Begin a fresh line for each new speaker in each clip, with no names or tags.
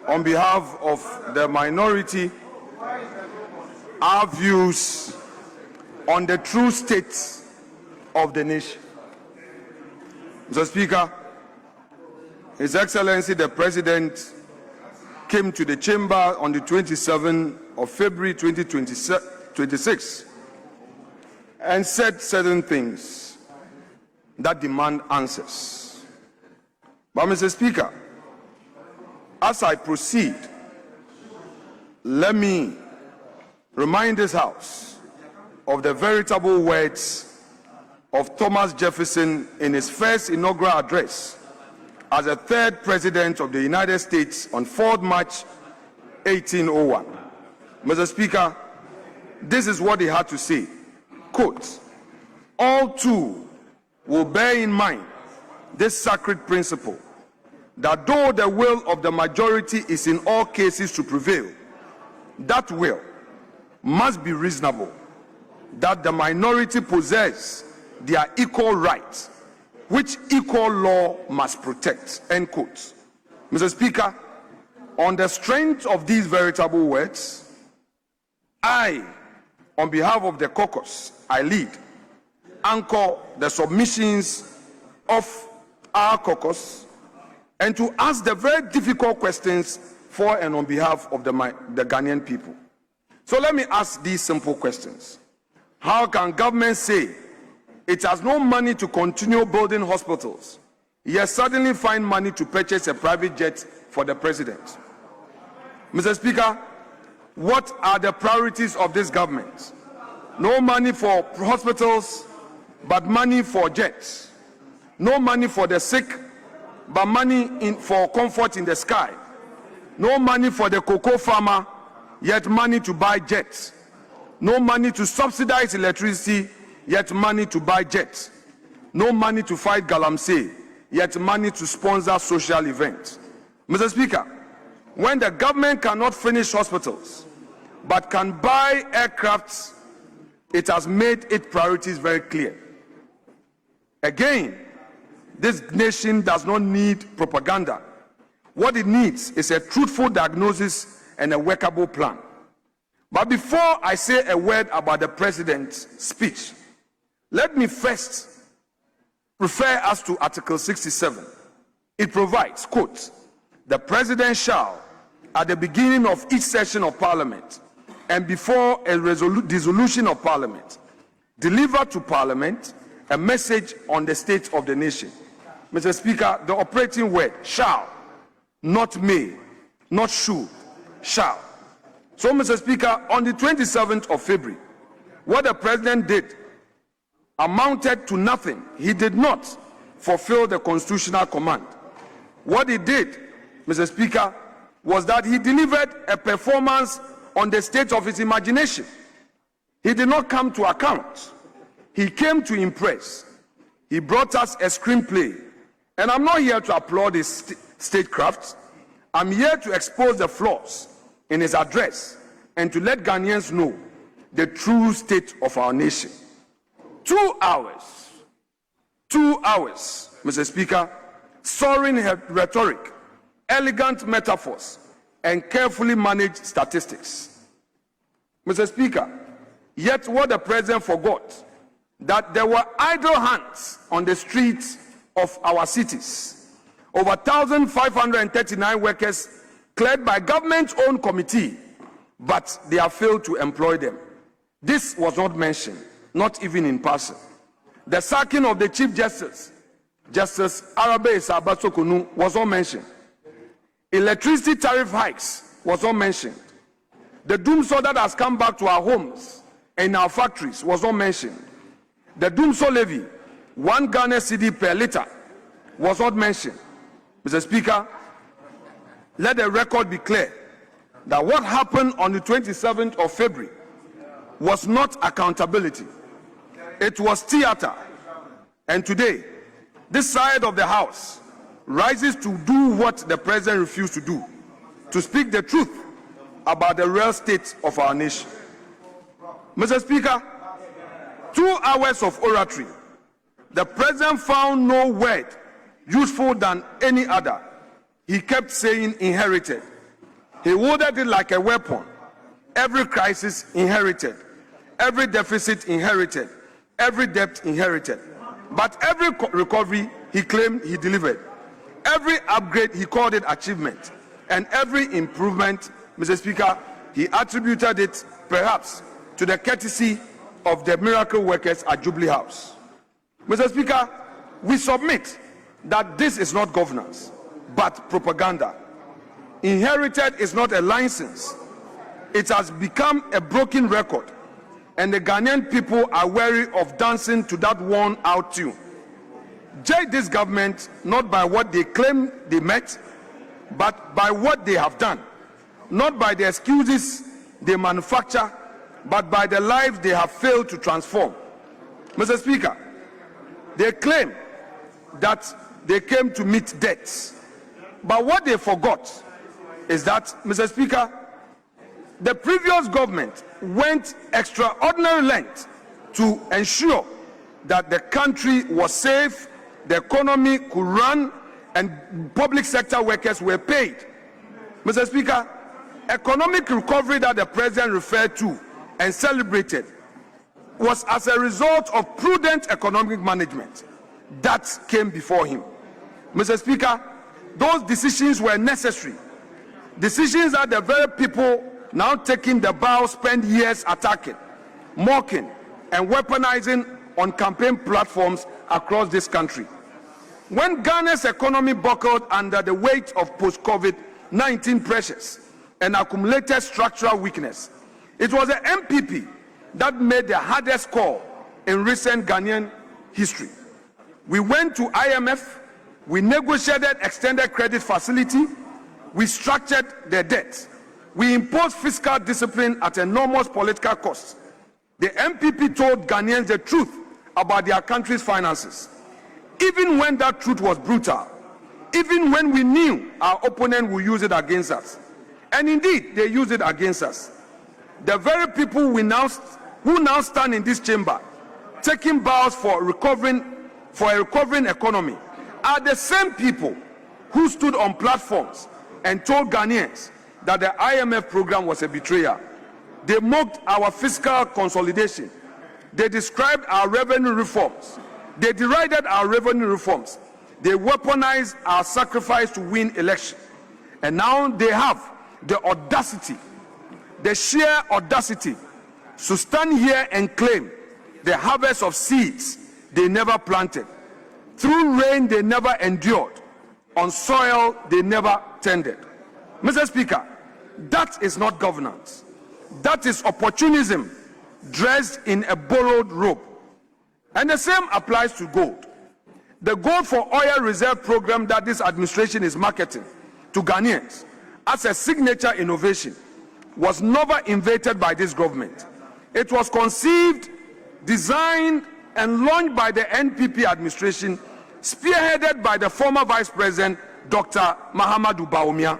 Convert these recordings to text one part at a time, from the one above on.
on behalf of the minority, our views on the true state of the nation. Mr. Speaker, His Excellency the President came to the chamber on the 27th of February 2026 and said certain things that demand answers. But Mr. Speaker, as I proceed, let me remind this House of the veritable words of Thomas Jefferson in his first inaugural address as the third President of the United States on 4th March 1801. Mr. Speaker, this is what he had to say. Quote, "All too will bear in mind this sacred principle, that though the will of the majority is in all cases to prevail, that will must be reasonable, that the minority possess their equal rights, which equal law must protect." End quote. Mr. Speaker, on the strength of these veritable words, I, on behalf of the caucus I lead, anchor the submissions of our caucus and to ask the very difficult questions for and on behalf of the Ghanaian people. So let me ask these simple questions. How can government say it has no money to continue building hospitals, yet suddenly find money to purchase a private jet for the president? Mr. Speaker, what are the priorities of this government? No money for hospitals, but money for jets. No money for the sick, but money for comfort in the sky. No money for the cocoa farmer, yet money to buy jets. No money to subsidize electricity, yet money to buy jets. No money to fight galamsey, yet money to sponsor social events. Mr. Speaker, when the government cannot finish hospitals, but can buy aircrafts, it has made its priorities very clear. Again, this nation does not need propaganda. What it needs is a truthful diagnosis and a workable plan. But before I say a word about the president's speech, let me first refer us to Article 67. It provides, quote, "The president shall, at the beginning of each session of Parliament and before a dissolution of Parliament, deliver to Parliament a message on the state of the nation." Mr. Speaker, the operating word, shall, not may, not should, shall. So, Mr. Speaker, on the 27th of February, what the president did amounted to nothing. He did not fulfill the constitutional command. What he did, Mr. Speaker, was that he delivered a performance on the state of his imagination. He did not come to account. He came to impress. He brought us a screenplay. And I'm not here to applaud his statecraft. I'm here to expose the flaws in his address and to let Ghanaians know the true state of our nation. 2 hours, Mr. Speaker, soaring rhetoric, elegant metaphors, and carefully managed statistics. Mr. Speaker, yet what the president forgot, that there were idle hands on the streets of our cities. Over 1,539 workers cleared by government's own committee, but they have failed to employ them. This was not mentioned, not even in passing. The sacking of the Chief Justice, Justice Arabe Sabatsokunu, was not mentioned. Electricity tariff hikes was not mentioned. The doomsday that has come back to our homes and our factories was not mentioned. The doomsday levy, 1 Ghana cedi per liter, was not mentioned. Mr. Speaker, let the record be clear that what happened on the 27th of February was not accountability. It was theater. And today, this side of the House rises to do what the president refused to do, to speak the truth about the real state of our nation. Mr. Speaker, 2 hours of oratory, the president found no word useful than any other. He kept saying inherited, He wielded it like a weapon. Every crisis inherited, every deficit inherited, every debt inherited. But every recovery he claimed he delivered. Every upgrade he called it achievement. And every improvement, Mr. Speaker, he attributed it perhaps to the courtesy of the miracle workers at Jubilee House. Mr. Speaker, we submit that this is not governance, but propaganda. Inherited is not a license. It has become a broken record, and the Ghanaian people are wary of dancing to that worn-out tune. Judge this government not by what they claim they met, but by what they have done. Not by the excuses they manufacture, but by the lives they have failed to transform. Mr. Speaker, they claim that they came to meet debts. But what they forgot is that, Mr. Speaker, the previous government went extraordinary lengths to ensure that the country was safe, the economy could run, and public sector workers were paid. Mr. Speaker, economic recovery that the president referred to and celebrated was as a result of prudent economic management that came before him. Mr. Speaker, those decisions were necessary. Decisions that the very people now taking the bow spend years attacking, mocking, and weaponizing on campaign platforms across this country. When Ghana's economy buckled under the weight of post-COVID-19 pressures and accumulated structural weakness, it was the MPP that made the hardest call in recent Ghanaian history. We went to IMF, we negotiated extended credit facility, we structured their debt, we imposed fiscal discipline at enormous political cost. The MPP told Ghanaians the truth about their country's finances, even when that truth was brutal, even when we knew our opponent would use it against us. And indeed, they used it against us. The very people who now stand in this chamber, taking vows for a recovering economy, are the same people who stood on platforms and told Ghanaians that the IMF program was a betrayal. They mocked our fiscal consolidation. They described our revenue reforms. They derided our revenue reforms. They weaponized our sacrifice to win election. And now they have the audacity, the sheer audacity, to stand here and claim the harvest of seeds they never planted, through rain they never endured, on soil they never tended. Mr. Speaker, that is not governance. That is opportunism dressed in a borrowed robe. And the same applies to gold. The gold for oil reserve program that this administration is marketing to Ghanaians as a signature innovation was never invented by this government. It was conceived, designed, and launched by the NPP administration, spearheaded by the former Vice President, Dr. Mahamudu Bawumia.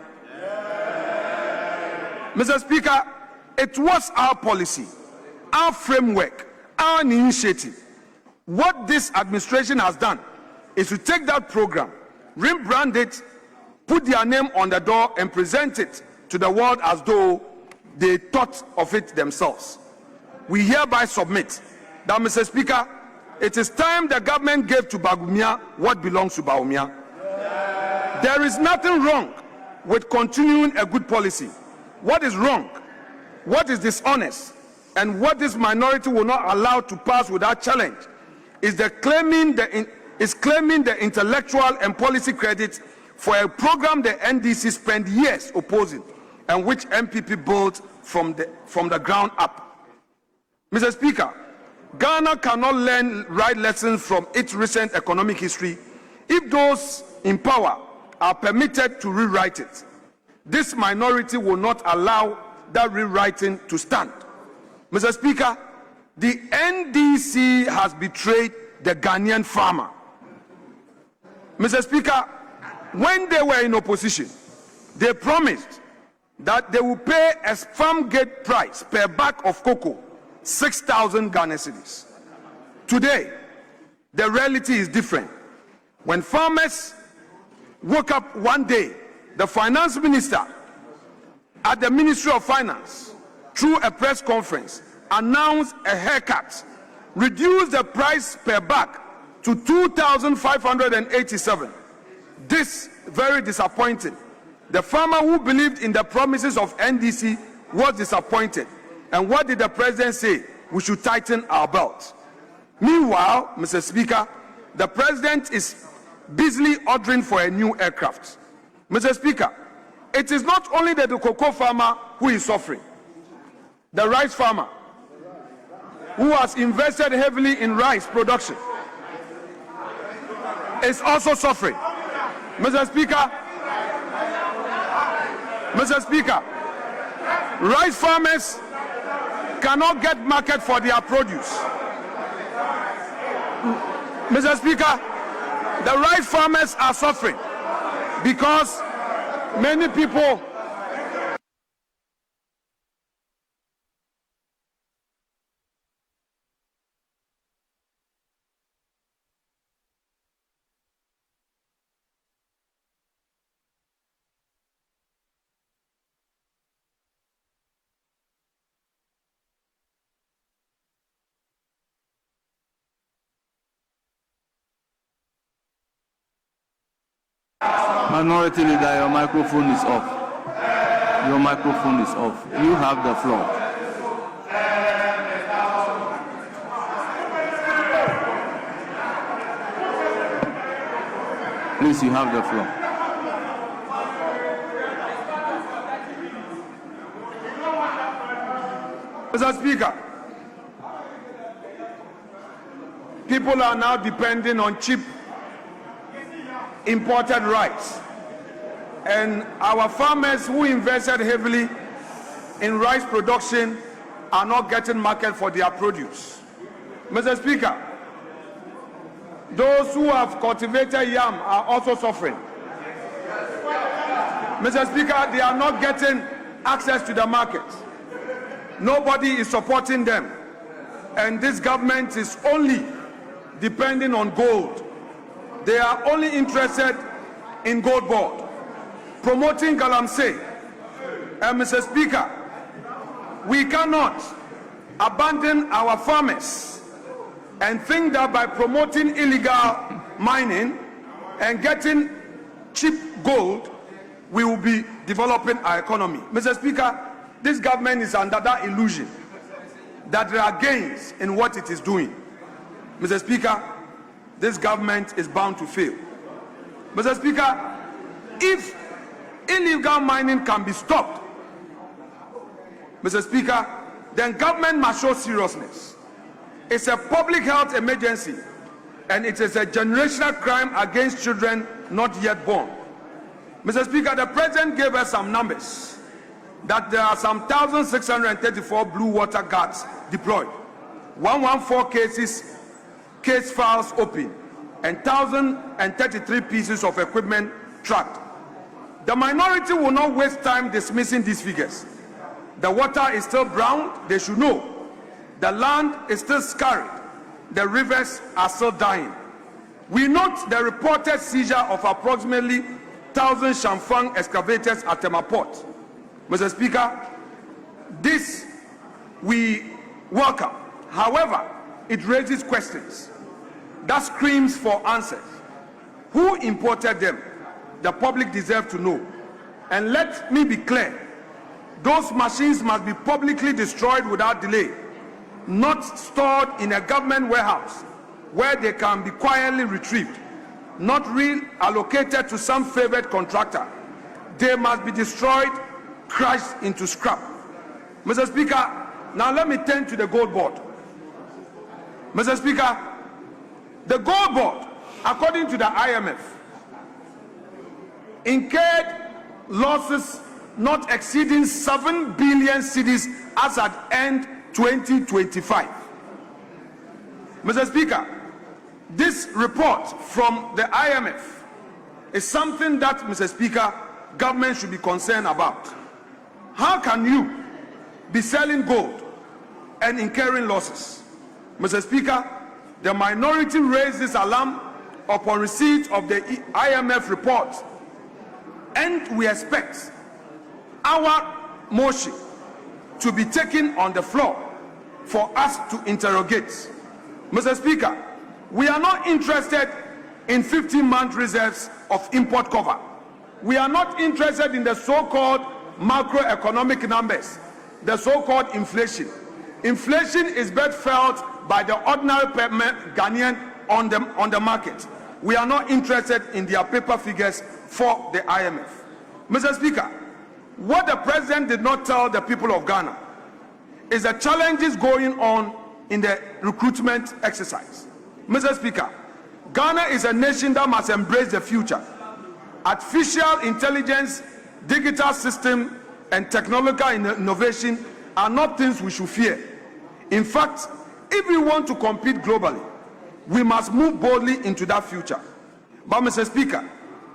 Mr. Speaker, it was our policy, our framework, our initiative. What this administration has done is to take that program, rebrand it, put their name on the door, and present it to the world as though they thought of it themselves. We hereby submit that, Mr. Speaker, it is time the government gave to Bawumia what belongs to Bawumia. There is nothing wrong with continuing a good policy. What is wrong, what is dishonest, and what this minority will not allow to pass without challenge is claiming the intellectual and policy credit for a program the NDC spent years opposing and which MPP built from the ground up. Mr. Speaker, Ghana cannot learn right lessons from its recent economic history if those in power are permitted to rewrite it. This minority will not allow that rewriting to stand. Mr. Speaker, the NDC has betrayed the Ghanaian farmer. Mr. Speaker, when they were in opposition, they promised that they will pay a farm gate price per bag of cocoa, 6,000 Ghana cedis. Today, the reality is different. When farmers woke up one day, the finance minister at the Ministry of Finance, through a press conference, announced a haircut, reduced the price per bag to 2,587. This very disappointing. The farmer who believed in the promises of NDC was disappointed. And what did the president say? We should tighten our belt. Meanwhile, Mr. Speaker, the president is busily ordering for a new aircraft. Mr. Speaker, it is not only the cocoa farmer who is suffering. The rice farmer, who has invested heavily in rice production, is also suffering. Mr. Speaker, rice farmers cannot get market for their produce. Mr. Speaker, the rice farmers are suffering because many people
Minority Leader, your microphone is off. Your microphone is off. You have the floor. Please, you have the floor.
Mr. Speaker, people are now depending on cheap imported rice, and our farmers who invested heavily in rice production are not getting market for their produce. Mr. Speaker, those who have cultivated yam are also suffering. Mr. Speaker, they are not getting access to the market. Nobody is supporting them, and this government is only depending on gold. They are only interested in gold board, promoting galamsey. And Mr. Speaker, we cannot abandon our farmers and think that by promoting illegal mining and getting cheap gold, we will be developing our economy. Mr. Speaker, this government is under that illusion that there are gains in what it is doing. Mr. Speaker, this government is bound to fail. Mr. Speaker, if illegal mining can be stopped, Mr. Speaker, then government must show seriousness. It's a public health emergency, and it is a generational crime against children not yet born. Mr. Speaker, the president gave us some numbers that there are some 1,634 blue water guards deployed, 114 case files open, and 1,033 pieces of equipment tracked. The minority will not waste time dismissing these figures. The water is still brown, they should know. The land is still scarred. The rivers are still dying. We note the reported seizure of approximately 1,000 Shamfang excavators at Tema Port. Mr. Speaker, this we welcome. However, it raises questions that screams for answers. Who imported them? The public deserves to know. And let me be clear, those machines must be publicly destroyed without delay, not stored in a government warehouse where they can be quietly retrieved, not reallocated to some favored contractor. They must be destroyed, crushed into scrap. Mr. Speaker, now let me turn to the gold board. Mr. Speaker, the gold board, according to the IMF, incurred losses not exceeding 7 billion cedis as at end 2025. Mr. Speaker, this report from the IMF is something that, Mr. Speaker, government should be concerned about. How can you be selling gold and incurring losses? Mr. Speaker, the minority raised this alarm upon receipt of the IMF report, and we expect our motion to be taken on the floor for us to interrogate. Mr. Speaker, we are not interested in 15-month reserves of import cover. We are not interested in the so-called macroeconomic numbers, the so-called inflation. Inflation is best felt by the ordinary Ghanaian on the market. We are not interested in their paper figures for the IMF. Mr. Speaker, what the president did not tell the people of Ghana is the challenges going on in the recruitment exercise. Mr. Speaker, Ghana is a nation that must embrace the future. Artificial intelligence, digital system, and technological innovation are not things we should fear. In fact, if we want to compete globally, we must move boldly into that future. But Mr. Speaker,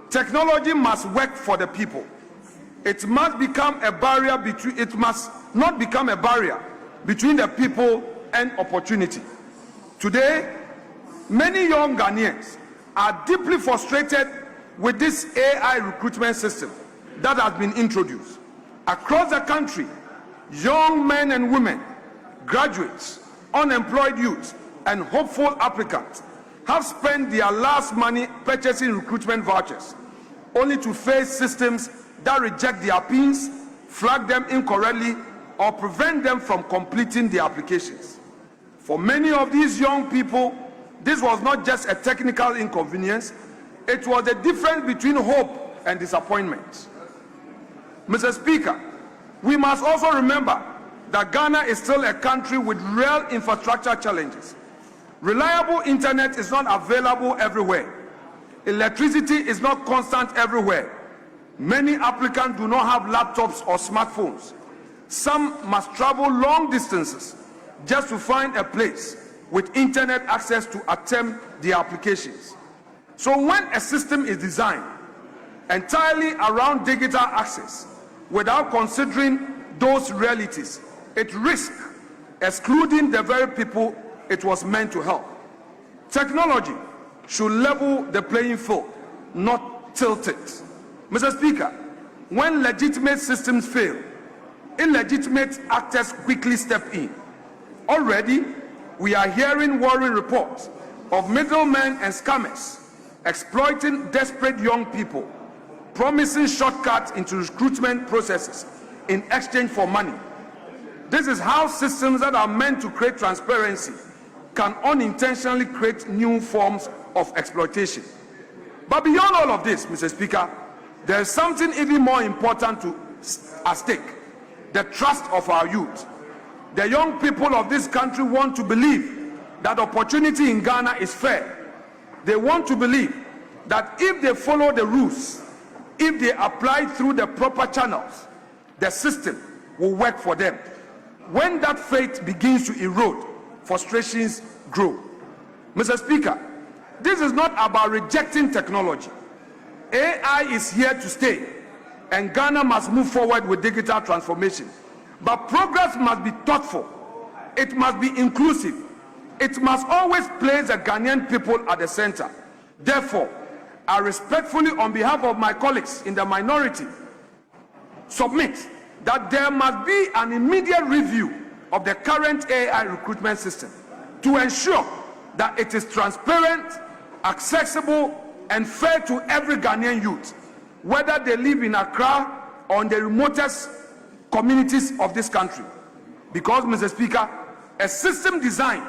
technology must work for the people. It must become a barrier between, it must not become a barrier between the people and opportunity. Today, many young Ghanaians are deeply frustrated with this AI recruitment system that has been introduced. Across the country, young men and women, graduates, unemployed youth, and hopeful applicants have spent their last money purchasing recruitment vouchers, only to face systems that reject their pins, flag them incorrectly, or prevent them from completing their applications. For many of these young people, this was not just a technical inconvenience, it was the difference between hope and disappointment. Mr. Speaker, we must also remember that Ghana is still a country with real infrastructure challenges. Reliable internet is not available everywhere. Electricity is not constant everywhere. Many applicants do not have laptops or smartphones. Some must travel long distances just to find a place with internet access to attempt their applications. So when a system is designed entirely around digital access without considering those realities, it risks excluding the very people it was meant to help. Technology should level the playing field, not tilt it. Mr. Speaker, when legitimate systems fail, illegitimate actors quickly step in. Already, we are hearing worrying reports of middlemen and scammers exploiting desperate young people, promising shortcuts into recruitment processes in exchange for money. This is how systems that are meant to create transparency can unintentionally create new forms of exploitation. But beyond all of this, Mr. Speaker, there is something even more important at stake: the trust of our youth. The young people of this country want to believe that opportunity in Ghana is fair. They want to believe that if they follow the rules, if they apply through the proper channels, the system will work for them. When that faith begins to erode, frustrations grow. Mr. Speaker, this is not about rejecting technology. AI is here to stay, and Ghana must move forward with digital transformation. But progress must be thoughtful. It must be inclusive. It must always place the Ghanaian people at the center. Therefore, I respectfully, on behalf of my colleagues in the minority, submit that there must be an immediate review of the current AI recruitment system to ensure that it is transparent, accessible, and fair to every Ghanaian youth, whether they live in Accra or in the remotest communities of this country. Because, Mr. Speaker, a system designed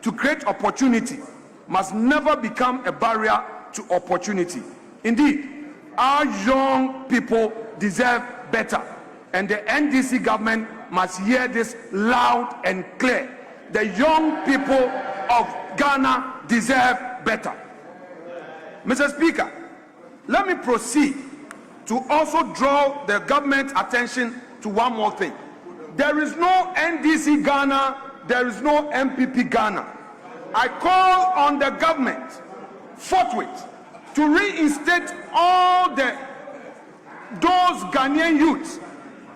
to create opportunity must never become a barrier to opportunity. Indeed, our young people deserve better, and the NDC government must hear this loud and clear. The young people of Ghana deserve better. Mr. Speaker, let me proceed to also draw the government's attention to one more thing. There is no NDC Ghana, there is no MPP Ghana. I call on the government forthwith to reinstate all those Ghanaian youths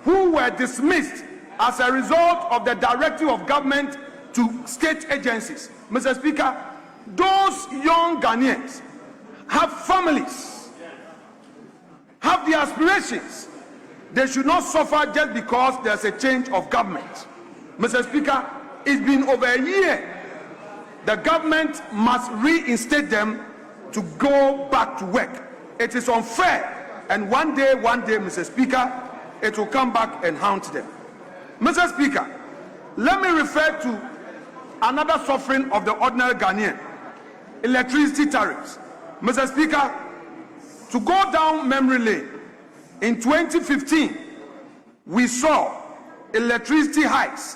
who were dismissed as a result of the directive of government to state agencies. Mr. Speaker, those young Ghanaians have families, have their aspirations, They should not suffer just because there's a change of government. Mr. Speaker, it's been over a year. The government must reinstate them to go back to work. It is unfair, and one day, Mr. Speaker, it will come back and haunt them. Mr. Speaker, let me refer to another suffering of the ordinary Ghanaian: electricity tariffs. Mr. Speaker, to go down memory lane, in 2015, we saw electricity hikes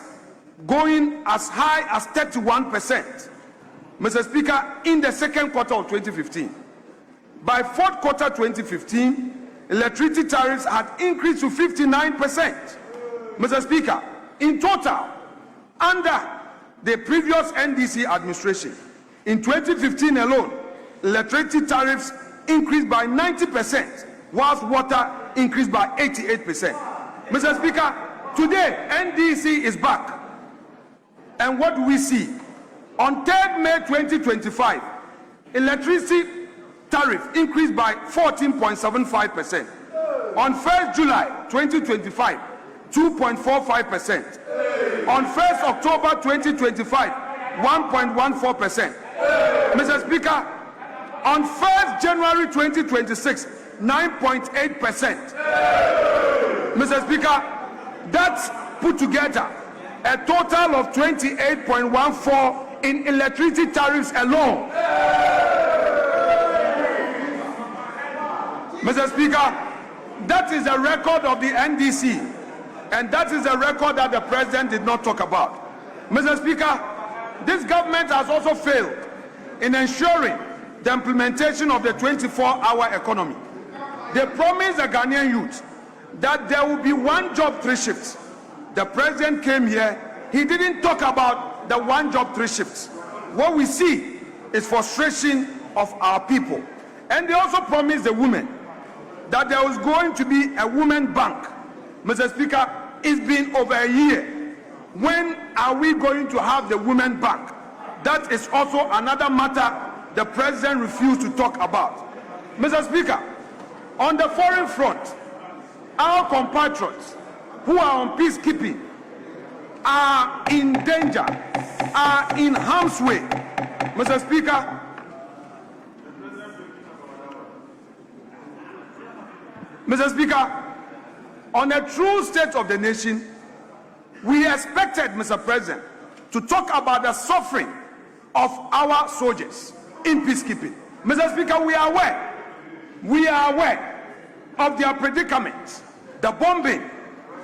going as high as 31%. Mr. Speaker, in the second quarter of 2015. By fourth quarter 2015, electricity tariffs had increased to 59%. Mr. Speaker, in total, under the previous NDC administration, in 2015 alone, electricity tariffs increased by 90%, whilst water increased by 88%. Mr. Speaker, today NDC is back. And what do we see? On 3rd May 2025, electricity tariff increased by 14.75%. On 1st July 2025, 2.45%. On 1st October 2025, 1.14%. Mr. Speaker, on 1st January 2026, 9.8%. Mr. Speaker, that's put together a total of 28.14 in electricity tariffs alone. Mr. Speaker, that is a record of the NDC, and that is a record that the president did not talk about. Mr. Speaker, this government has also failed in ensuring the implementation of the 24-hour economy. They promised the Ghanaian youth that there will be one job, 3 shifts. The president came here, he didn't talk about the one job, 3 shifts. What we see is frustration of our people. And they also promised the women that there was going to be a women bank. Mr. Speaker, it's been over a year. When are we going to have the women bank? That is also another matter the president refused to talk about. Mr. Speaker, on the foreign front, our compatriots who are on peacekeeping are in danger, are in harm's way. Mr. Speaker, on a true state of the nation, we expected, Mr. President, to talk about the suffering of our soldiers in peacekeeping. Mr. Speaker, we are aware of their predicament, the bombing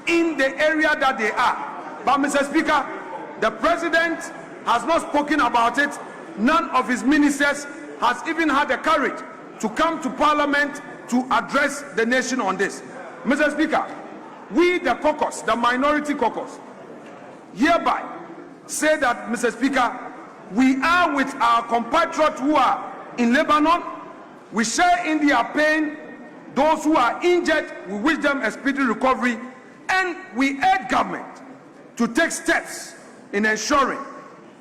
in the area that they are. But Mr. Speaker, the president has not spoken about it. None of his ministers has even had the courage to come to Parliament to address the nation on this. Mr. Speaker, we, the caucus, the minority caucus, hereby say that, Mr. Speaker, we are with our compatriots who are in Lebanon. We share in their pain. Those who are injured, we wish them a speedy recovery, and we urge government to take steps in ensuring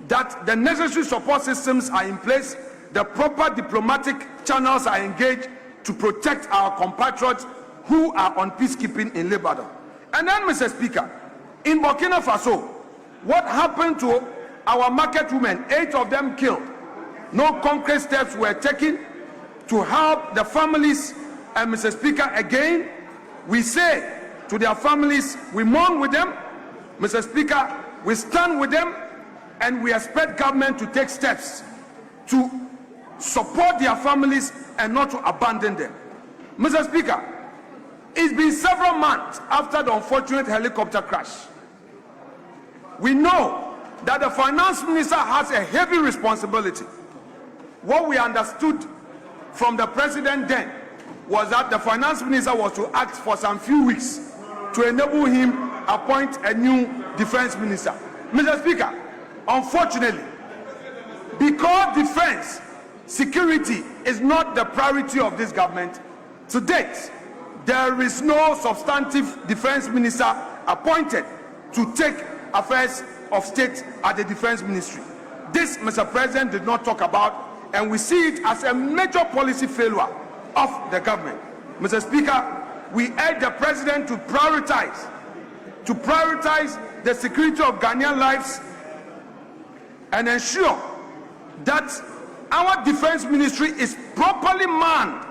that the necessary support systems are in place, the proper diplomatic channels are engaged to protect our compatriots who are on peacekeeping in Lebanon. And then, Mr. Speaker, in Burkina Faso, what happened to our market women? 8 of them killed. No concrete steps were taken to help the families. And Mr. Speaker, again, we say to their families, we mourn with them. Mr. Speaker, we stand with them, and we expect government to take steps to support their families and not to abandon them. Mr. Speaker, it's been several months after the unfortunate helicopter crash. We know that the finance minister has a heavy responsibility. What we understood from the president then was that the finance minister was to act for some few weeks to enable him appoint a new defense minister. Mr. Speaker, unfortunately, because defense security is not the priority of this government, to date, there is no substantive defense minister appointed to take affairs of state at the defense ministry. This, Mr. President, did not talk about, and we see it as a major policy failure of the government. Mr. Speaker, we urge the president to prioritize the security of Ghanaian lives and ensure that our defense ministry is properly manned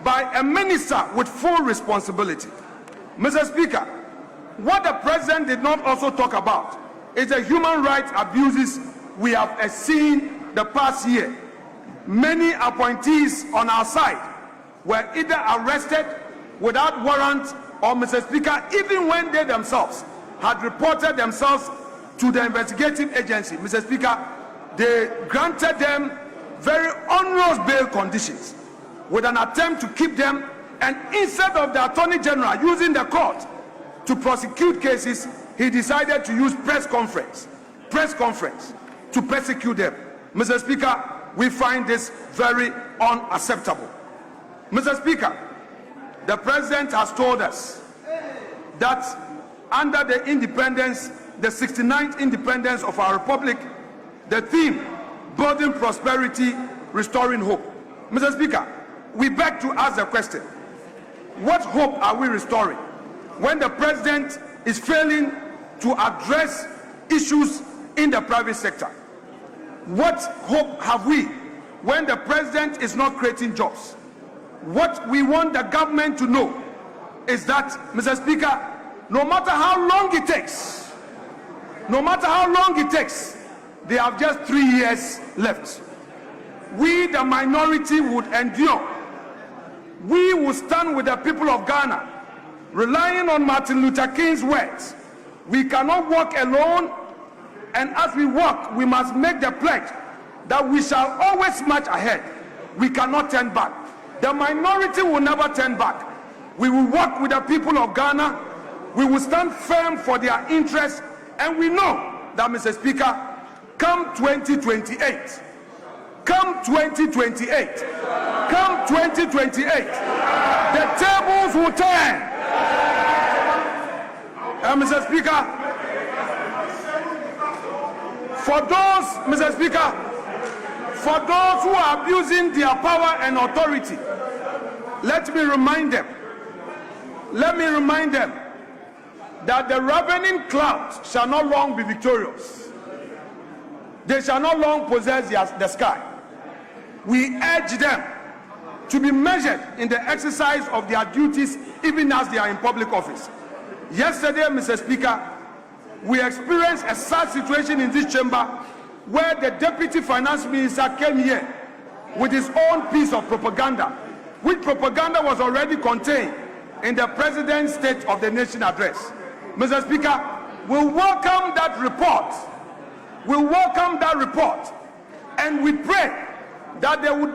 by a minister with full responsibility. Mr. Speaker, what the president did not also talk about is the human rights abuses we have seen the past year. Many appointees on our side were either arrested without warrant or, Mr. Speaker, even when they themselves had reported themselves to the investigative agency, Mr. Speaker, they granted them very onerous bail conditions with an attempt to keep them, and instead of the Attorney General using the court to prosecute cases, he decided to use press conference to persecute them. Mr. Speaker, we find this very unacceptable. Mr. Speaker, the President has told us that under the independence, the 69th independence of our Republic, the theme, building prosperity, restoring hope. Mr. Speaker, we beg to ask the question, what hope are we restoring when the President is failing to address issues in the private sector? What hope have we when the President is not creating jobs? What we want the government to know is that, Mr. Speaker, no matter how long it takes, they have just 3 years left. We, the minority, would endure. We will stand with the people of Ghana, relying on Martin Luther King's words. We cannot walk alone, and as we walk, we must make the pledge that we shall always march ahead. We cannot turn back. The minority will never turn back. We will work with the people of Ghana. We will stand firm for their interests, and we know that, Mr. Speaker, come 2028, the tables will turn. And Mr. Speaker, for those, Mr. Speaker, for those who are abusing their power and authority, let me remind them that the ravening clouds shall not long be victorious. They shall not long possess the sky. We urge them to be measured in the exercise of their duties, even as they are in public office. Yesterday, Mr. Speaker, we experienced a sad situation in this chamber where the Deputy Finance Minister came here with his own piece of propaganda, which propaganda was already contained in the President's State of the Nation address. Mr. Speaker, we welcome that report. And we pray that they would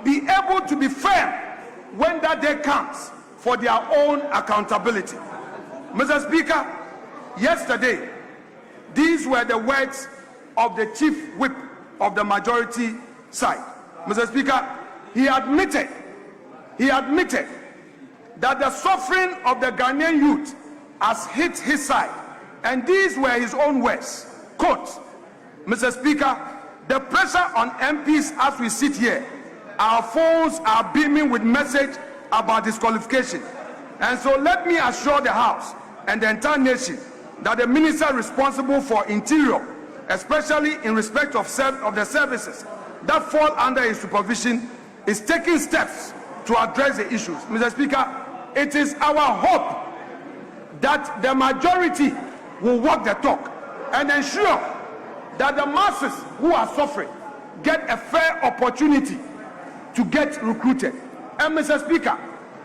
be able to be firm when that day comes for their own accountability. Mr. Speaker, yesterday, these were the words of the Chief Whip of the majority side. Mr. Speaker, he admitted that the suffering of the Ghanaian youth has hit his side, and these were his own words. Quote, Mr. Speaker, the pressure on MPs as we sit here, our phones are beaming with message about disqualification. And so let me assure the House and the entire nation that the minister responsible for Interior, especially in respect of the services that fall under his supervision, is taking steps to address the issues. Mr. Speaker, it is our hope that the majority will walk the talk and ensure that the masses who are suffering get a fair opportunity to get recruited. And Mr. Speaker,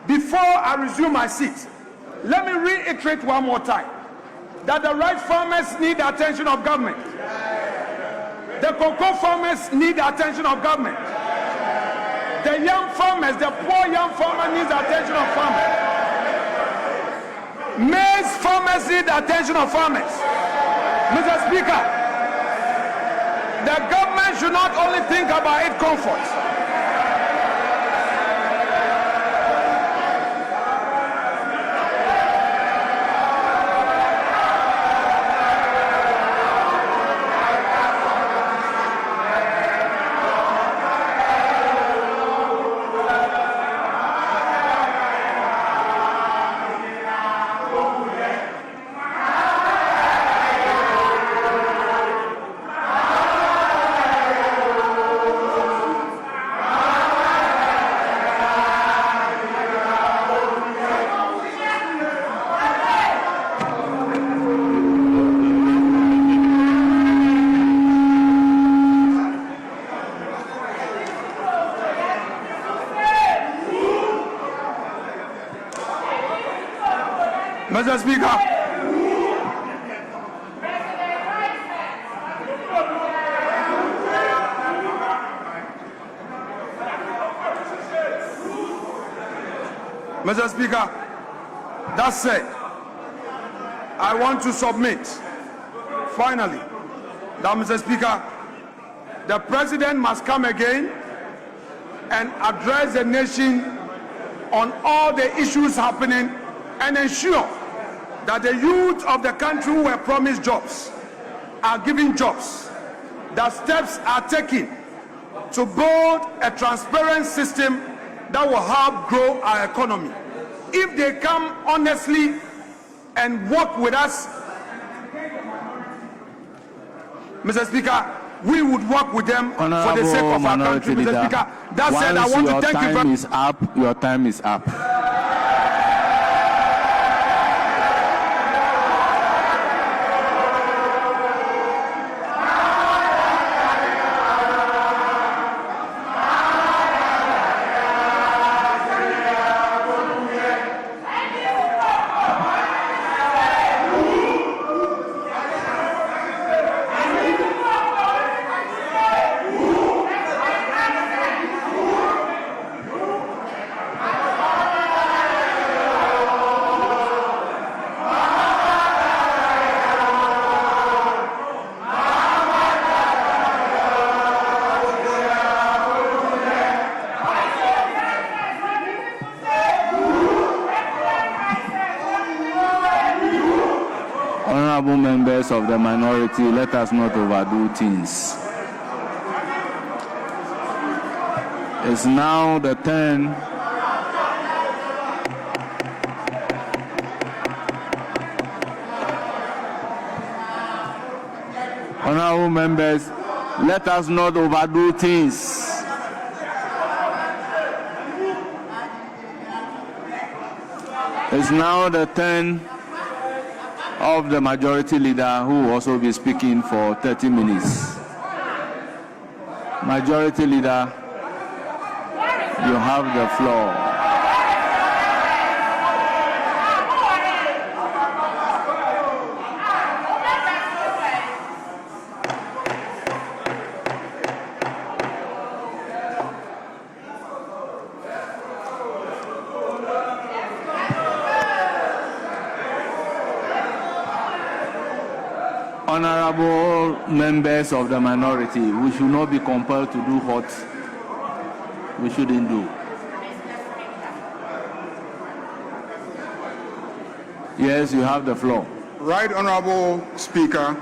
before I resume my seat, let me reiterate one more time that the rice farmers need the attention of government. The cocoa farmers need the attention of government. The young farmers, the poor young farmer needs the attention of farmers. Maize farmers need the attention of farmers. Mr. Speaker, the government should not only think about its comfort. Mr. Speaker. Mr. Speaker, that said, I want to submit, finally, that, Mr. Speaker, the President must come again and address the nation on all the issues happening and ensure that the youth of the country who were promised jobs are given jobs, that steps are taken to build a transparent system that will help grow our economy. If they come honestly and work with us, Mr. Speaker, we would work with them for the sake of our country, Mr. Speaker. That said, I want to thank you very much.
Your time is up. Honorable members of the minority, let us not overdo things. It's now the turn Honorable members, let us not overdo things. It's now the turn of the majority leader, who will also be speaking for 30 minutes. Majority leader, you have the floor. Honorable members of the minority, we should not be compelled to do what we shouldn't do. Yes, you have the floor.
Right Honorable Speaker,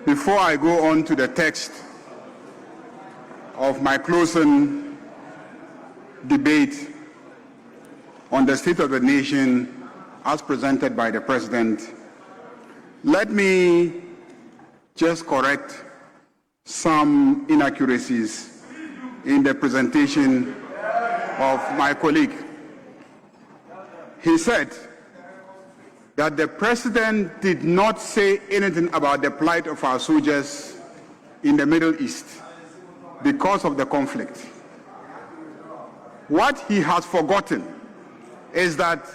before I go on to the text of my closing debate on the state of the nation as presented by the President, let me just correct some inaccuracies in the presentation of my colleague. He said that the President did not say anything about the plight of our soldiers in the Middle East because of the conflict. What he has forgotten is that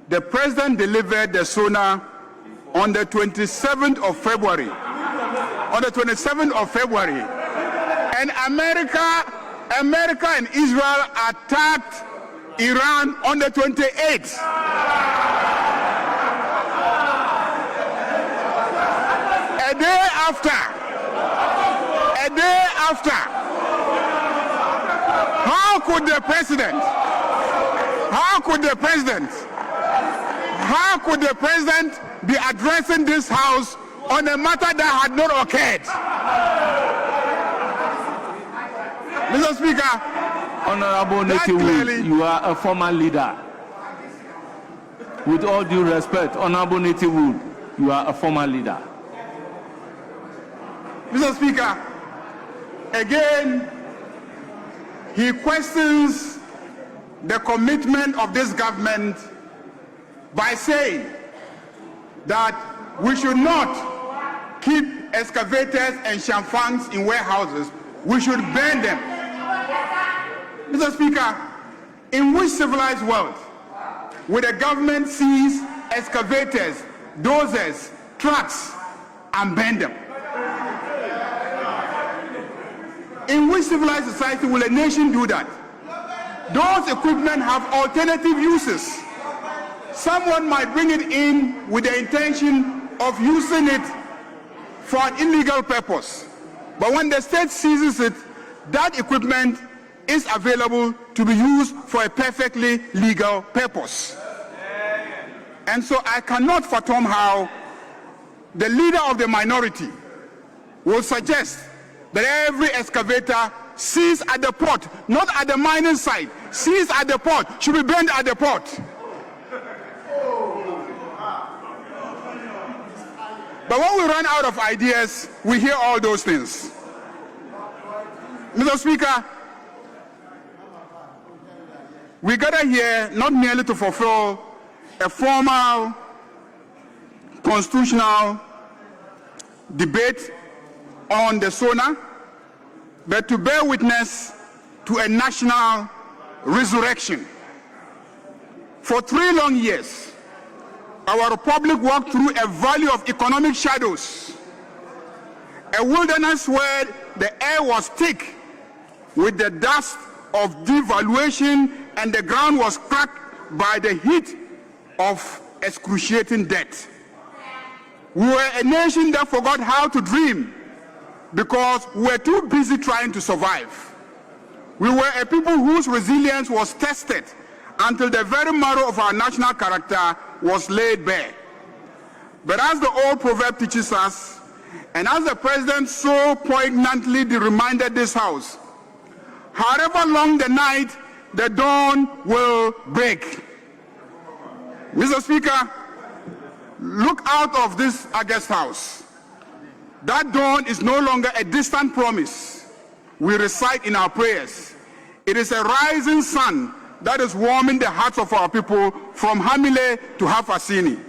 the President delivered the SONA on the 27th of February. On the 27th of February. And America and Israel attacked Iran on the 28th. A day after, how could the President be addressing this House on a matter that had not occurred? Mr. Speaker,
Honorable Nitiwood, you are a former leader. With all due respect, Honorable Nitiwood, you are a former leader.
Mr. Speaker, again, he questions the commitment of this government by saying that we should not keep excavators and chamfangs in warehouses. We should burn them. Mr. Speaker, in which civilized world will the government seize excavators, dozers, trucks, and burn them? In which civilized society will a nation do that? Those equipment have alternative uses. Someone might bring it in with the intention of using it for an illegal purpose. But when the state seizes it, that equipment is available to be used for a perfectly legal purpose. And so I cannot fathom how the leader of the minority will suggest that every excavator seized at the port, not at the mining site, seized at the port, should be burned at the port. But when we run out of ideas, we hear all those things. Mr. Speaker, we gather here not merely to fulfill a formal constitutional debate on the SONA, but to bear witness to a national resurrection. For 3 long years, our republic walked through a valley of economic shadows, a wilderness where the air was thick with the dust of devaluation and the ground was cracked by the heat of excruciating debt. We were a nation that forgot how to dream because we were too busy trying to survive. We were a people whose resilience was tested until the very marrow of our national character was laid bare. But as the old proverb teaches us, and as the President so poignantly reminded this House, however long the night, the dawn will break. Mr. Speaker, look out of this August House. That dawn is no longer a distant promise we recite in our prayers. It is a rising sun that is warming the hearts of our people from Hamile to Hafasini.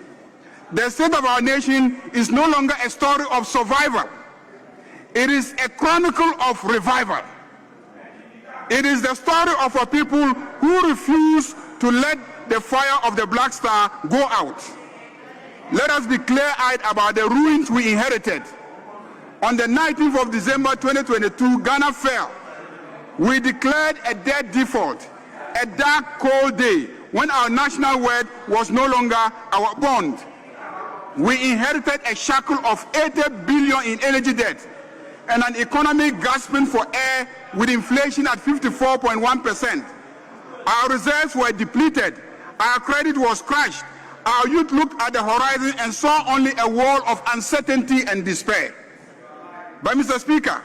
The state of our nation is no longer a story of survival. It is a chronicle of revival. It is the story of a people who refuse to let the fire of the Black Star go out. Let us be clear-eyed about the ruins we inherited. On the 19th of December 2022, Ghana fell. We declared a debt default, a dark, cold day when our national wealth was no longer our bond. We inherited a shackle of 80 billion in energy debt and an economy gasping for air with inflation at 54.1%. Our reserves were depleted. Our credit was crushed. Our youth looked at the horizon and saw only a wall of uncertainty and despair. But Mr. Speaker,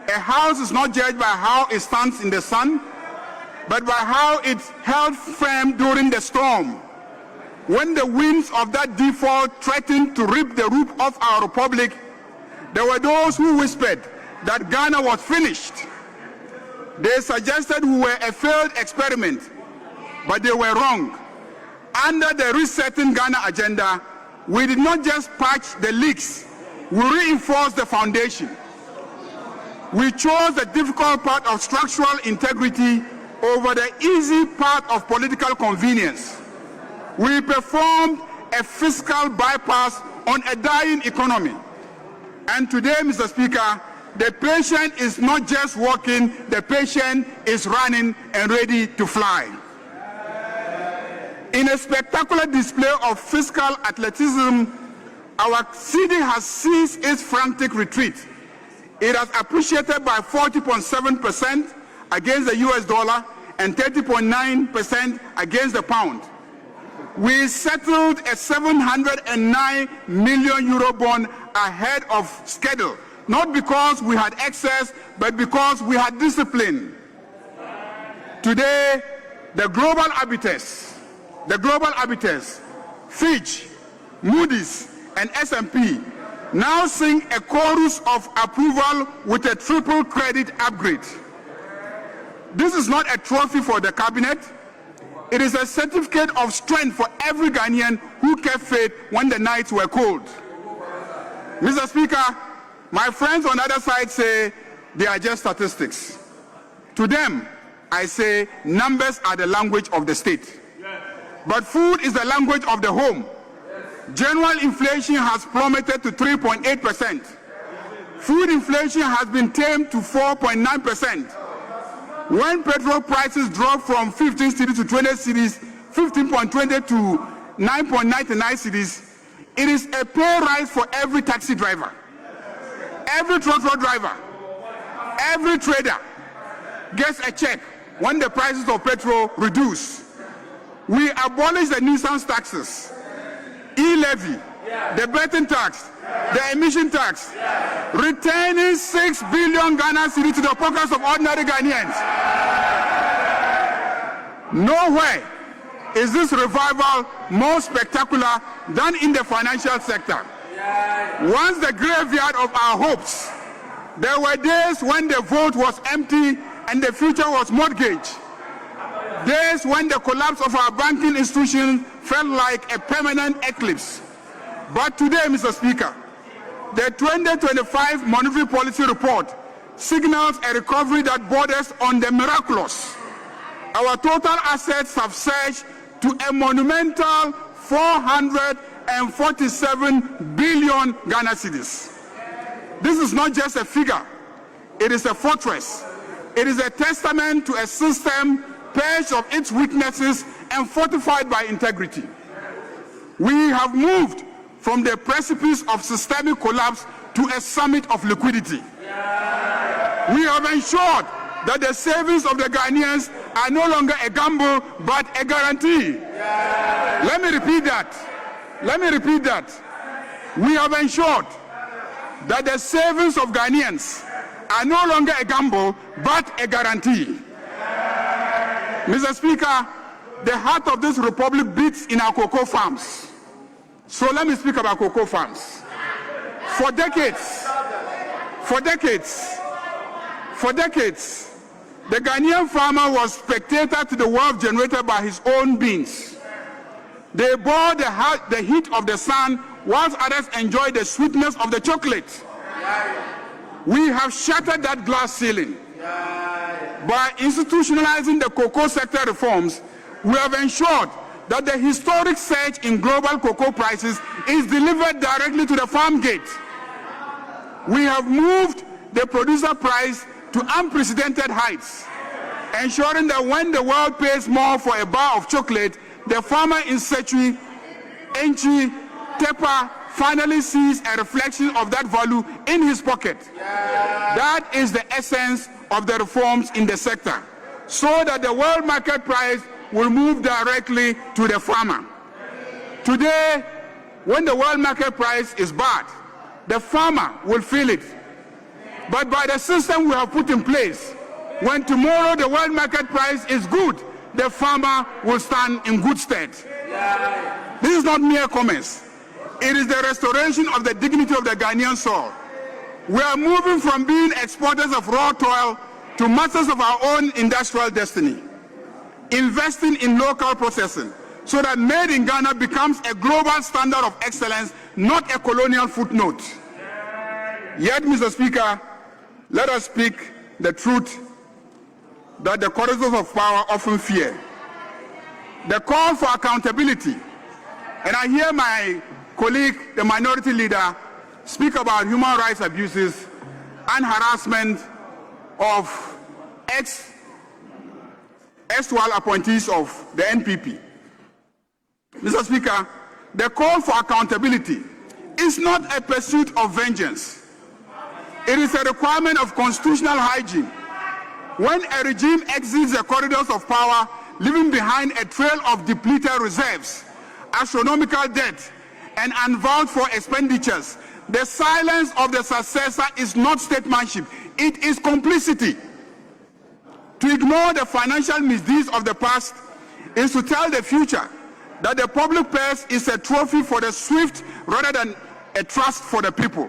a house is not judged by how it stands in the sun, but by how it held firm during the storm. When the winds of that default threatened to rip the roof off our republic, there were those who whispered that Ghana was finished. They suggested we were a failed experiment, but they were wrong. Under the resetting Ghana agenda, we did not just patch the leaks, we reinforced the foundation. We chose the difficult part of structural integrity over the easy part of political convenience. We performed a fiscal bypass on a dying economy. And today, Mr. Speaker, the patient is not just walking, the patient is running and ready to fly. In a spectacular display of fiscal athleticism, our cedi has ceased its frantic retreat. It has appreciated by 40.7% against the US dollar and 30.9% against the pound. We settled a 709 million euro bond ahead of schedule, not because we had excess, but because we had discipline. Today, the global arbiters, Fitch, Moody's, and S&P now sing a chorus of approval with a triple credit upgrade. This is not a trophy for the cabinet. It is a certificate of strength for every Ghanaian who kept faith when the nights were cold. Mr. Speaker, my friends on the other side say they are just statistics. To them, I say numbers are the language of the state. but food is the language of the home. General inflation has plummeted to 3.8%. Food inflation has been tamed to 4.9%. When petrol prices drop from 15 cedis to 20 cedis, 15.20 to 9.99 cedis, it is a pay rise for every taxi driver, every truck driver, every trader gets a check when the prices of petrol reduce. We abolish the nuisance taxes, e-levy, the betting tax, the emission tax, retaining 6 billion Ghana cedis to the pockets of ordinary Ghanaians. Nowhere is this revival more spectacular than in the financial sector. Once the graveyard of our hopes, there were days when the vote was empty and the future was mortgaged. Days when the collapse of our banking institutions felt like a permanent eclipse. But today, Mr. Speaker, the 2025 Monetary Policy Report signals a recovery that borders on the miraculous. Our total assets have surged to a monumental 447 billion Ghana cedis. This is not just a figure, it is a fortress. It is a testament to a system purged of its weaknesses and fortified by integrity. We have moved from the precipice of systemic collapse to a summit of liquidity. We have ensured that the savings of the Ghanaians are no longer a gamble, but a guarantee. Let me repeat that. We have ensured that the savings of Ghanaians are no longer a gamble, but a guarantee. Mr. Speaker, the heart of this republic beats in our cocoa farms. So let me speak about cocoa farms. For decades, the Ghanaian farmer was spectator to the wealth generated by his own beans. They bore the heat of the sun, whilst others enjoyed the sweetness of the chocolate. We have shattered that glass ceiling. By institutionalizing the cocoa sector reforms, we have ensured that the historic surge in global cocoa prices is delivered directly to the farm gate. We have moved the producer price to unprecedented heights, ensuring that when the world pays more for a bar of chocolate, the farmer in Setui, Enchi, Tepa finally sees a reflection of that value in his pocket. That is the essence of the reforms in the sector, so that the world market price will move directly to the farmer. Today, when the world market price is bad, the farmer will feel it. But by the system we have put in place, when tomorrow the world market price is good, the farmer will stand in good stead. This is not mere comments. It is the restoration of the dignity of the Ghanaian soul. We are moving from being exporters of raw toil to masters of our own industrial destiny, investing in local processing so that made in Ghana becomes a global standard of excellence, not a colonial footnote. Yet, Mr. Speaker, let us speak the truth that the corridors of power often fear. The call for accountability, and I hear my colleague, the minority leader, speak about human rights abuses and harassment of ex-while appointees of the NPP. Mr. Speaker, the call for accountability is not a pursuit of vengeance. It is a requirement of constitutional hygiene. When a regime exits the corridors of power, leaving behind a trail of depleted reserves, astronomical debt, and unvowed for expenditures, the silence of the successor is not statesmanship, it is complicity. To ignore the financial misdeeds of the past is to tell the future that the public purse is a trophy for the swift rather than a trust for the people.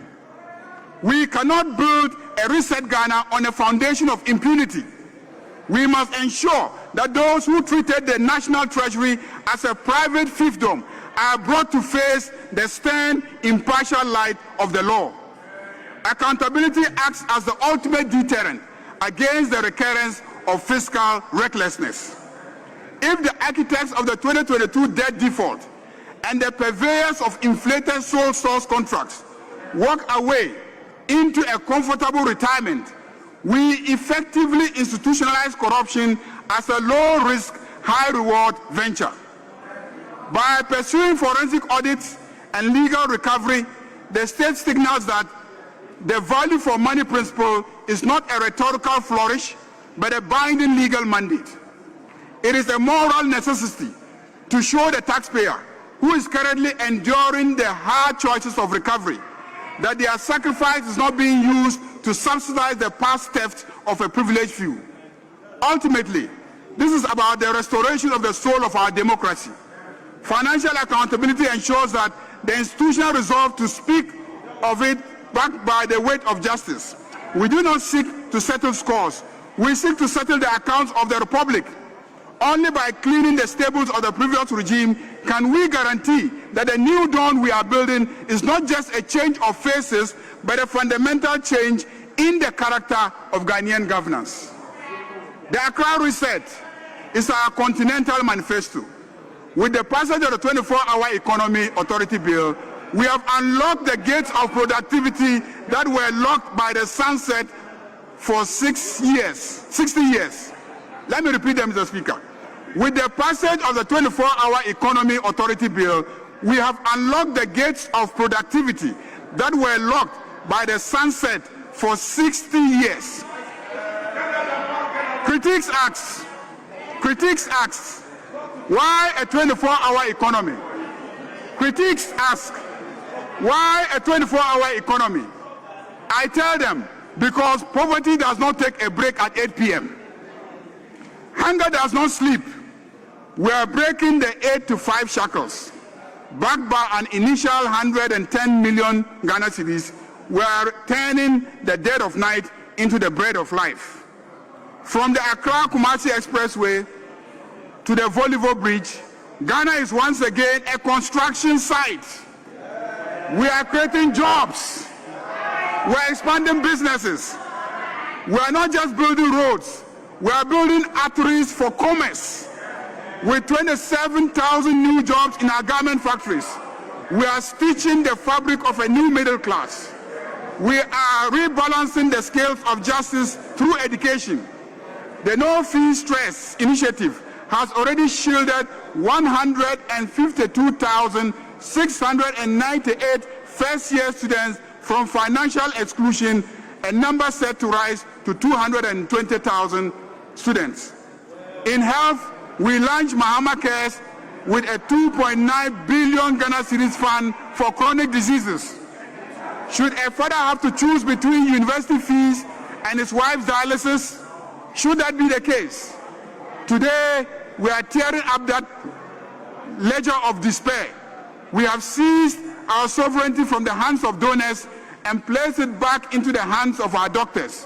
We cannot build a reset Ghana on a foundation of impunity. We must ensure that those who treated the national treasury as a private fiefdom are brought to face the stern, impartial light of the law. Accountability acts as the ultimate deterrent against the recurrence of fiscal recklessness. if the architects of the 2022 debt default and the purveyors of inflated sole source contracts walk away into a comfortable retirement, we effectively institutionalize corruption as a low-risk, high-reward venture. By pursuing forensic audits and legal recovery, the state signals that the value for money principle is not a rhetorical flourish, but a binding legal mandate. It is a moral necessity to show the taxpayer, who is currently enduring the hard choices of recovery, that their sacrifice is not being used to subsidize the past theft of a privileged few. Ultimately, this is about the restoration of the soul of our democracy. Financial accountability ensures that the institutional resolve to speak of it backed by the weight of justice. We do not seek to settle scores. We seek to settle the accounts of the Republic. Only by cleaning the stables of the previous regime can we guarantee that the new dawn we are building is not just a change of faces, but a fundamental change in the character of Ghanaian governance. The Accra Reset is our continental manifesto. With the passage of the 24-hour Economy Authority Bill, we have unlocked the gates of productivity that were locked by the sunset for 60 years. Let me repeat them, Mr. Speaker. With the passage of the 24-hour Economy Authority Bill, we have unlocked the gates of productivity that were locked by the sunset for 60 years. Critics ask, why a 24-hour economy? Critics ask, why a 24-hour economy? I tell them, because poverty does not take a break at 8 p.m. Hunger does not sleep. We are breaking the 8 to 5 shackles. Backed by an initial 110 million Ghana cedis, we are turning the dead of night into the bread of life. From the Accra-Kumasi Expressway to the Volivo Bridge, Ghana is once again a construction site. We are creating jobs. We are expanding businesses. We are not just building roads. We are building arteries for commerce. With 27,000 new jobs in our garment factories, we are stitching the fabric of a new middle class. We are rebalancing the scales of justice through education. The No Fee Stress initiative has already shielded 152,698 first-year students from financial exclusion, a number set to rise to 220,000 students. In health, we launched Mahama Cares with a 2.9 billion Ghana cedis fund for chronic diseases. Should a father have to choose between university fees and his wife's dialysis? Should that be the case? Today, we are tearing up that ledger of despair. We have seized our sovereignty from the hands of donors and placed it back into the hands of our doctors.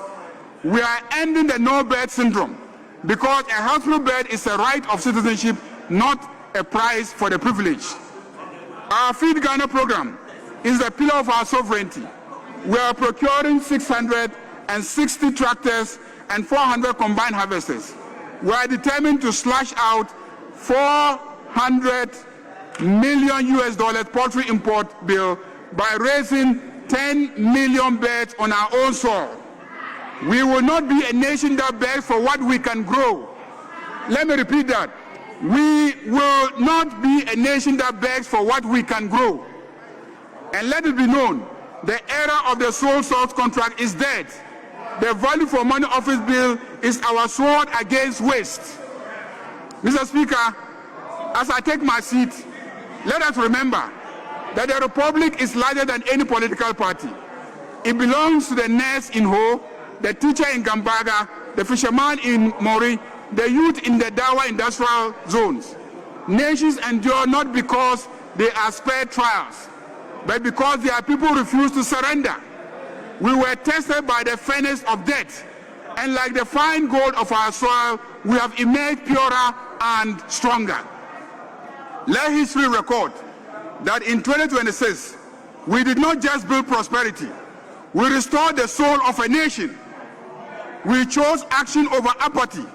We are ending the no-bed syndrome, because a hospital bed is a right of citizenship, not a prize for the privileged. Our Feed Ghana program is the pillar of our sovereignty. We are procuring 660 tractors and 400 combined harvesters. We are determined to slash out $400 million poultry import bill by raising 10 million birds on our own soil. We will not be a nation that begs for what we can grow. Let me repeat that. We will not be a nation that begs for what we can grow. And let it be known, the era of the sole source contract is dead. The value for money office bill is our sword against waste. Mr. Speaker, as I take my seat, let us remember that the Republic is larger than any political party. It belongs to the nurse in Ho, the teacher in Gambaga, the fisherman in Mori, the youth in the Dawa industrial zones. Nations endure not because they are spared trials, but because their people refuse to surrender. We were tested by the furnace of death, and like the fine gold of our soil, we have emerged purer and stronger. Let history record that in 2026, we did not just build prosperity, we restored the soul of a nation. We chose action over apathy.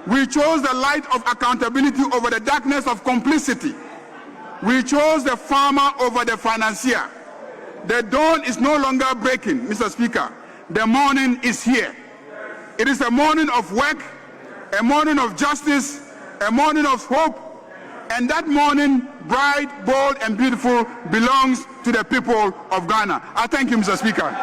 We chose the light of accountability over the darkness of complicity. We chose the farmer over the financier. The dawn is no longer breaking, Mr. Speaker. The morning is here. It is a morning of work, a morning of justice, a morning of hope, and that morning, bright, bold, and beautiful, belongs to the people of Ghana. I thank you, Mr. Speaker.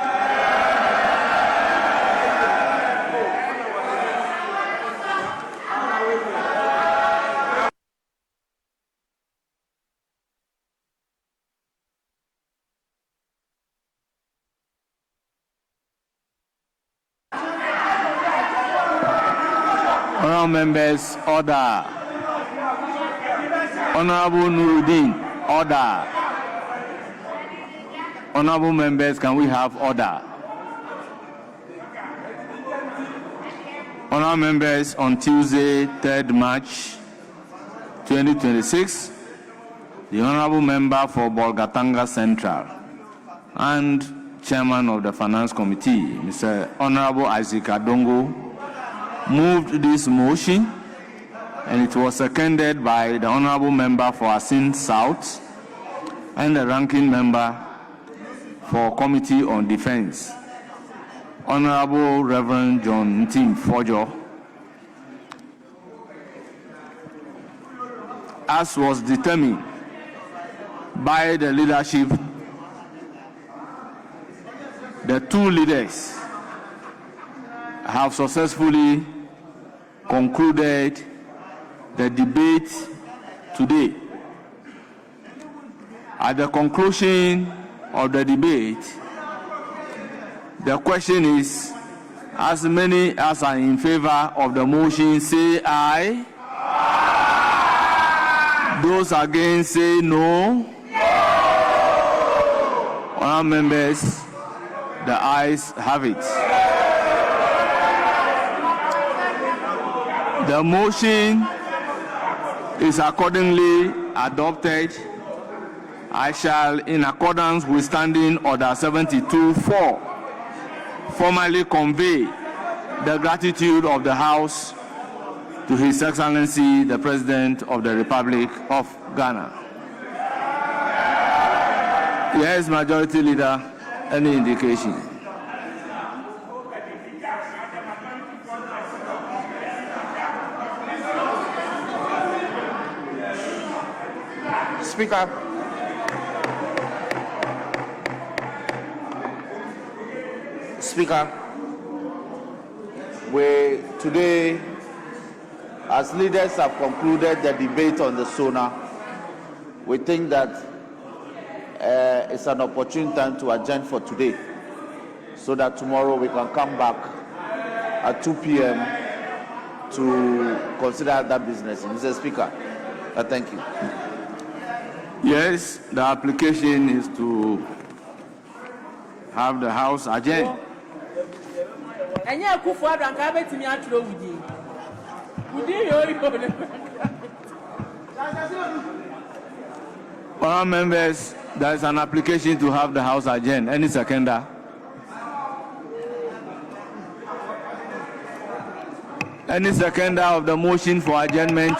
Honourable members, order. Honourable Nuruddin, order. Honourable members, can we have order? Honourable members, on Tuesday, 3rd March 2026, the Honourable Member for Bolgatanga Central and Chairman of the Finance Committee, Mr. Honourable Isaac Adongo, moved this motion, and it was seconded by the Honourable Member for Asin South and the Ranking Member for Committee on Defence, Honourable Reverend John Ntim Fojo. As was determined by the leadership, the two leaders have successfully concluded the debate today. At the conclusion of the debate, the question is, as many as are in favor of the motion say aye. Those against say no. Honourable members, the ayes have it. The motion is accordingly adopted. I shall, in accordance with Standing Order 72(4), formally convey the gratitude of the House to His Excellency, the President of the Republic of Ghana. Yes, Majority Leader, any indication?
Speaker, we today, as leaders have concluded the debate on the SONA, we think that it's an opportune time to adjourn for today, so that tomorrow we can come back at 2 p.m. to consider that business. Mr. Speaker, I thank you.
Yes, the application is to have the House adjourn. Honourable members, there is an application to have the House adjourn. Any seconder? Any seconder of the motion for adjournment?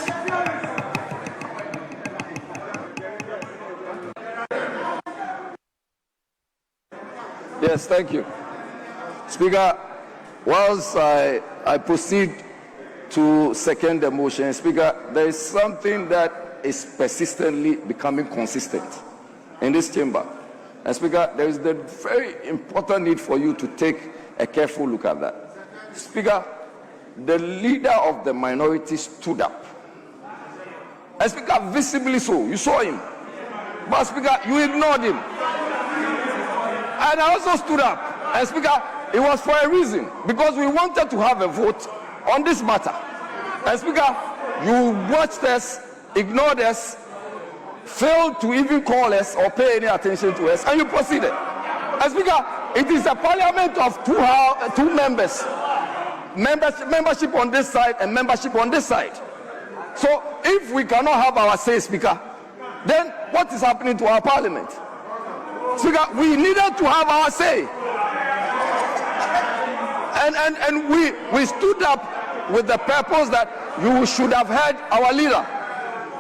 Yes, thank you. Speaker, whilst I proceed to second the motion, Speaker, there is something that is persistently becoming consistent in this chamber. And Speaker, there is the very important need for you to take a careful look at that. Speaker, the leader of the minority stood up. And Speaker, visibly so, you saw him. But Speaker, you ignored him. And I also stood up. And Speaker, it was for a reason, because we wanted to have a vote on this matter. And Speaker, you watched us, ignored us, failed to even call us or pay any attention to us, and you proceeded. And Speaker, it is a parliament of two members. Membership on this side and membership on this side. So if we cannot have our say, Speaker, then what is happening to our parliament? Speaker, we needed to have our say. And we stood up with the purpose that you should have heard our leader.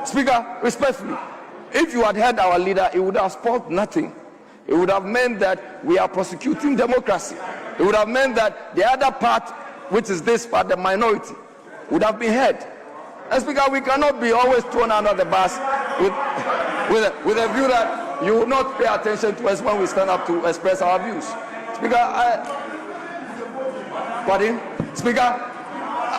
Speaker, respectfully, if you had heard our leader, it would have spoiled nothing. It would have meant that we are prosecuting democracy. It would have meant that the other part, which is this part, the minority, would have been heard. And Speaker, we cannot be always thrown under the bus with a view that you will not pay attention to us when we stand up to express our views. Speaker,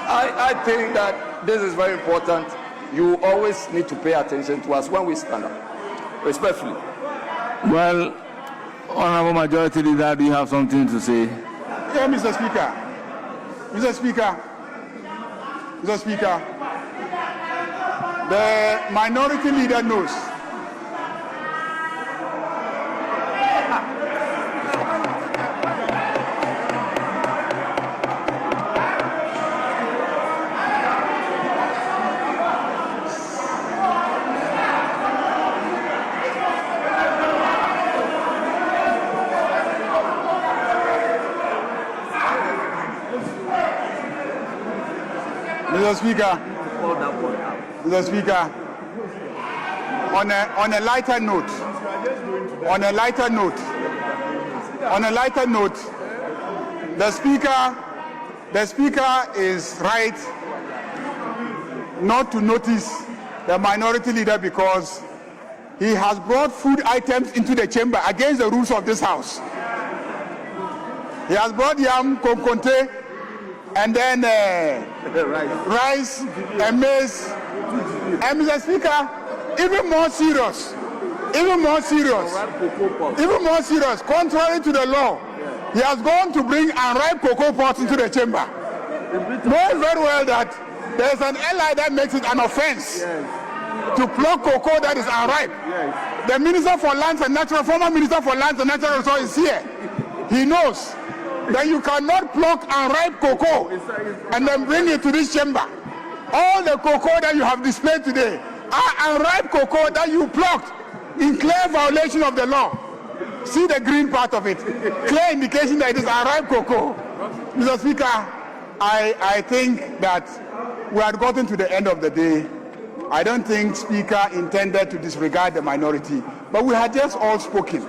I think that this is very important. You always need to pay attention to us when we stand up. Respectfully.
Well, Honorable Majority Leader, do you have something to say?
Yeah, Mr. Speaker. Mr. Speaker, the minority leader knows. Mr. Speaker, on a lighter note, the Speaker is right not to notice the minority leader because he has brought food items into the chamber against the rules of this House. He has brought yam, konkonte, and then rice and maize. And Mr. Speaker, even more serious, contrary to the law, he has gone to bring unripe cocoa pods into the chamber. Knowing very well that there is an ally that makes it an offense to pluck cocoa that is unripe. The Minister for Lands and Natural, former Minister for Lands and Natural Resources is here. He knows that you cannot pluck unripe cocoa and then bring it to this chamber. All the cocoa that you have displayed today are unripe cocoa that you plucked in clear violation of the law. See the green part of it. Clear indication that it is unripe cocoa. Mr. Speaker, I think that we had gotten to the end of the day. I don't think Speaker intended to disregard the minority, but we had just all spoken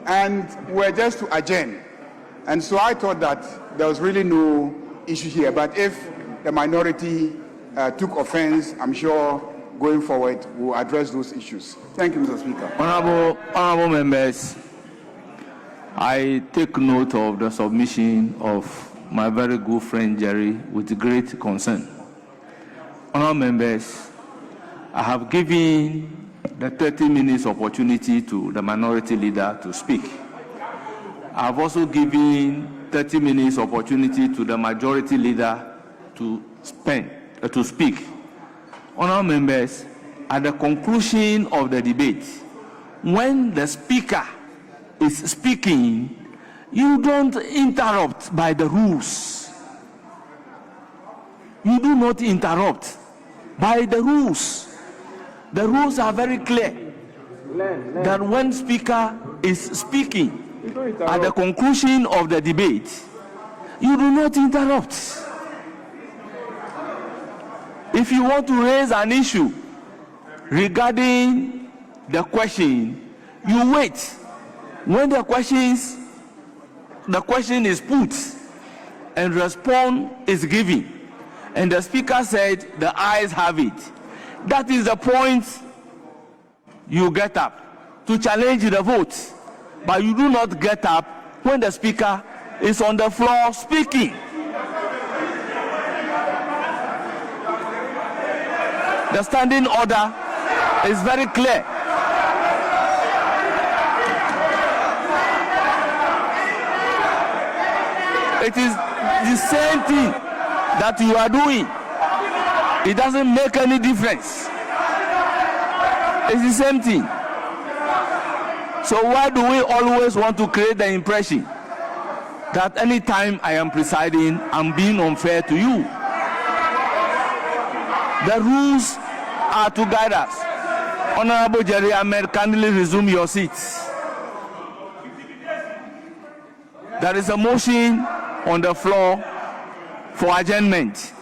and we're just to adjourn. And so I thought that there was really no issue here. But if the minority took offense, I'm sure going forward we'll address those issues. Thank you, Mr. Speaker.
Honorable members, I take note of the submission of my very good friend Jerry with great concern. Honorable members, I have given the 30 minutes opportunity to the minority leader to speak. I have also given 30 minutes opportunity to the majority leader to speak. Honorable members, at the conclusion of the debate, when the speaker is speaking, you don't interrupt by the rules. You do not interrupt by the rules. The rules are very clear that when speaker is speaking, at the conclusion of the debate, you do not interrupt. If you want to raise an issue regarding the question, you wait. When the question is put and response is given, and the speaker said the ayes have it, that is the point you get up to challenge the vote. But you do not get up when the speaker is on the floor speaking. The standing order is very clear. It is the same thing that you are doing. It doesn't make any difference. It's the same thing. So why do we always want to create the impression that any time I am presiding, I'm being unfair to you? The rules are to guide us. Honorable Jerry Ahmed, kindly resume your seats. There is a motion on the floor for adjournment.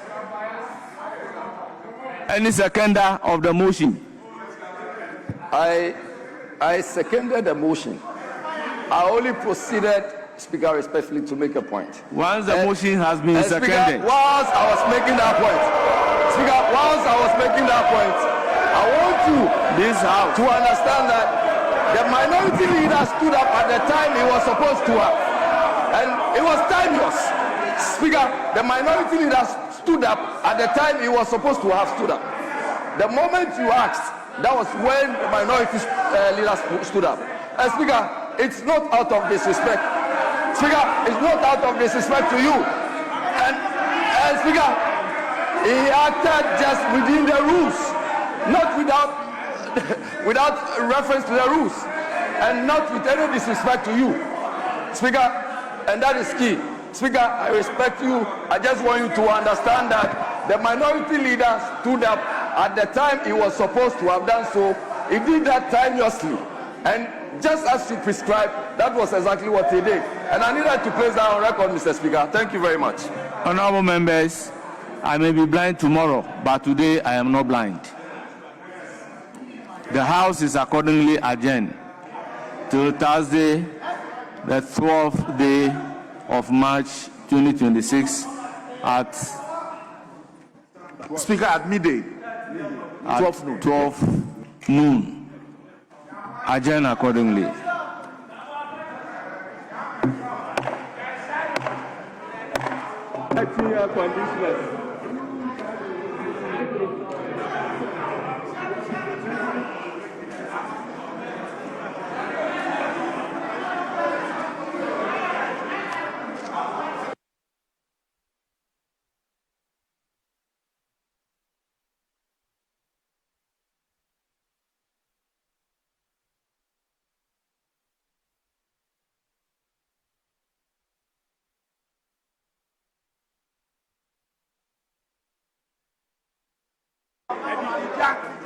Any seconder of the motion?
I seconded the motion. I only proceeded, Speaker, respectfully, to make a point.
Once the motion has been seconded.
Speaker, whilst I was making that point, I want you to understand that the minority leader stood up at the time he was supposed to have. And it was timeless. Speaker, the minority leader stood up at the time he was supposed to have stood up. The moment you asked, that was when the minority leader stood up. And Speaker, it's not out of disrespect. Speaker, it's not out of disrespect to you. And Speaker, he acted just within the rules, not without reference to the rules, and not with any disrespect to you, Speaker. And that is key. Speaker, I respect you. I just want you to understand that the minority leader stood up at the time he was supposed to have done so. He did that timelessly. And just as you prescribed, that was exactly what he did. And I needed to place that on record, Mr. Speaker. Thank you very much.
Honorable members, I may be blind tomorrow, but today I am not blind. The House is accordingly adjourned till Thursday, the 12th day of March 2026 at
Speaker, at midday. 12 noon.
12 noon. Adjourn accordingly.
Jack.